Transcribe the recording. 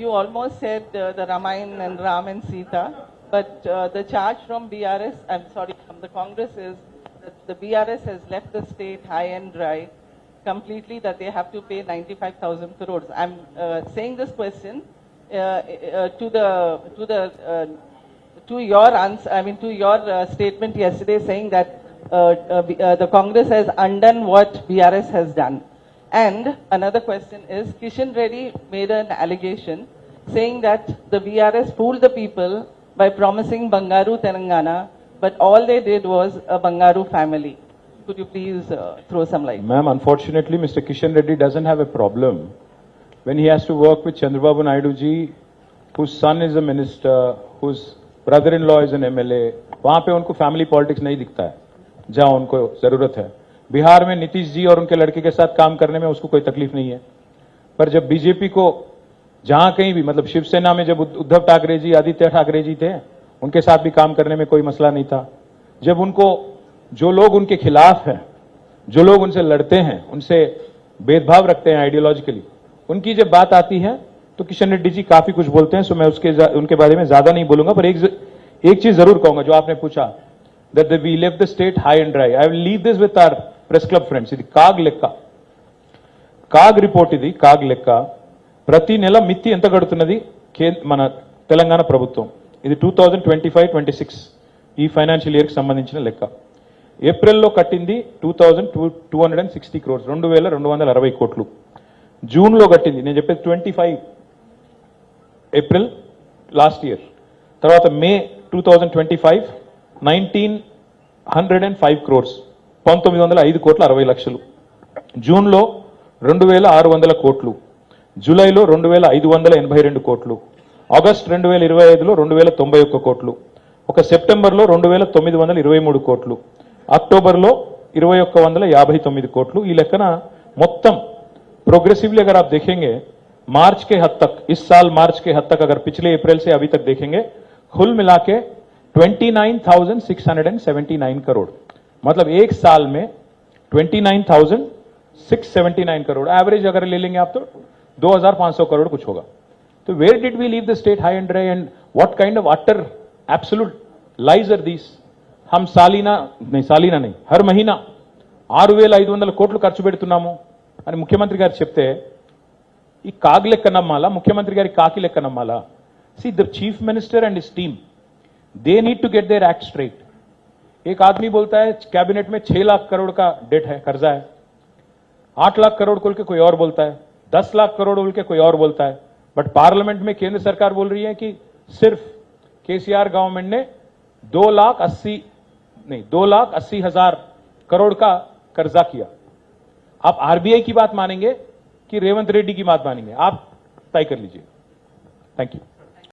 you almost said the Ramayana and Ram and Sita, but the charge from BRS, I'm sorry, from the Congress is that the BRS has left the state high and dry completely, that they have to pay 95,000 crores. I'm saying this question to your answer, to your statement yesterday saying that the Congress has undone what BRS has done. And another question is, Kishan Reddy made an allegation saying that the BRS fooled the people by promising Bangaru Telangana, but all they did was a Bangaru family. Could you please throw some light? Ma'am, unfortunately, Mr. Kishan Reddy doesn't have a problem when he has to work with Chandrababu Naidu ji, whose son is a minister, whose brother-in-law is an MLA. वहां पे उनको family politics नहीं दिखता है, जहां उनको जरूरत है. बिहार में नीतीश जी और उनके लड़के के साथ काम करने में उसको कोई तकलीफ नहीं है. पर जब बीजेपी को जहां कहीं भी, मतलब शिवसेना में जब उद्धव ठाकरे जी, आदित्य ठाकरे जी थे, उनके साथ भी काम करने में कोई मसला नहीं था. जब उनको जो लोग उनके खिलाफ हैं, जो लोग उनसे लड़ते हैं, उनसे भेदभाव रखते हैं आइडियोलॉजिकली, उनकी जब बात आती है तो किशन रेड्डी जी काफी कुछ बोलते हैं. सो मैं उनके बारे में ज्यादा नहीं बोलूंगा, पर एक चीज जरूर कहूंगा जो आपने पूछा, that we left the state high and dry. I will leave this with our press club friends. ఇది కాగ్ లెక్క, కాగ్ రిపోర్ట్, ఇది కాగ్ లెక్క. ప్రతి నెల మిత్తి ఎంత కడుతున్నది మన తెలంగాణ ప్రభుత్వం, ఇది 2025-26 ఈ ఫైనాన్షియల్ ఇయర్ కి సంబంధించిన లెక్క. ఏప్రిల్లో కట్టింది 2260 crores, 2260 కోట్లు. జూన్లో కట్టింది, నేను చెప్పేది 25 ఏప్రిల్ లాస్ట్ ఇయర్. తర్వాత మే 2025 1905 crores, 1905 కోట్ల 60 లక్షలు. జూన్లో 2600 కోట్లు, జూలైలో 2582 కోట్లు, ఆగస్ట్ 2025లో 2091 కోట్లు, ఒక సెప్టెంబర్లో 2923 కోట్లు, అక్టోబర్లో 2159 కోట్లు. ఈ లెక్కన మొత్తం प्रोग्रेसिवली अगर आप देखेंगे मार्च के हद तक, इस साल मार्च के हद तक, अगर पिछले अप्रैल से अभी तक देखेंगे, कुल मिला के 29,679 करोड़, मतलब एक साल में 29,679 करोड़ एवरेज अगर ले लेंगे आप तो 2,500 करोड़ कुछ होगा. तो where did we leave the state high and dry and what kind of utter absolute lies are these? हम सालीना नहीं हर महीना 6,500 కోట్లు ఖర్చు పెడుతున్నాము అని ముఖ్యమంత్రి గారు చెప్తే ఈ కాగ్ లెక్క నమ్మాలా, ముఖ్యమంత్రి గారి కాకి లెక్క నమ్మాలా? See the chief minister and his team, they need to get their act straight. एक आदमी बोलता है कैबिनेट में 6 लाख करोड़ का डेट है, कर्जा है, 8 लाख करोड़ बोल के कोई और बोलता है, 10 लाख करोड़ बोल के कोई और बोलता है. बट पार्लियामेंट में केंद्र सरकार बोल रही है कि सिर्फ केसीआर गवर्नमेंट ने 2,80,000 करोड़ का कर्जा किया. आप आरबीआई की बात मानेंगे कि रेवंत रेड्डी की बात मानेंगे? आप तय कर लीजिए. Thank you.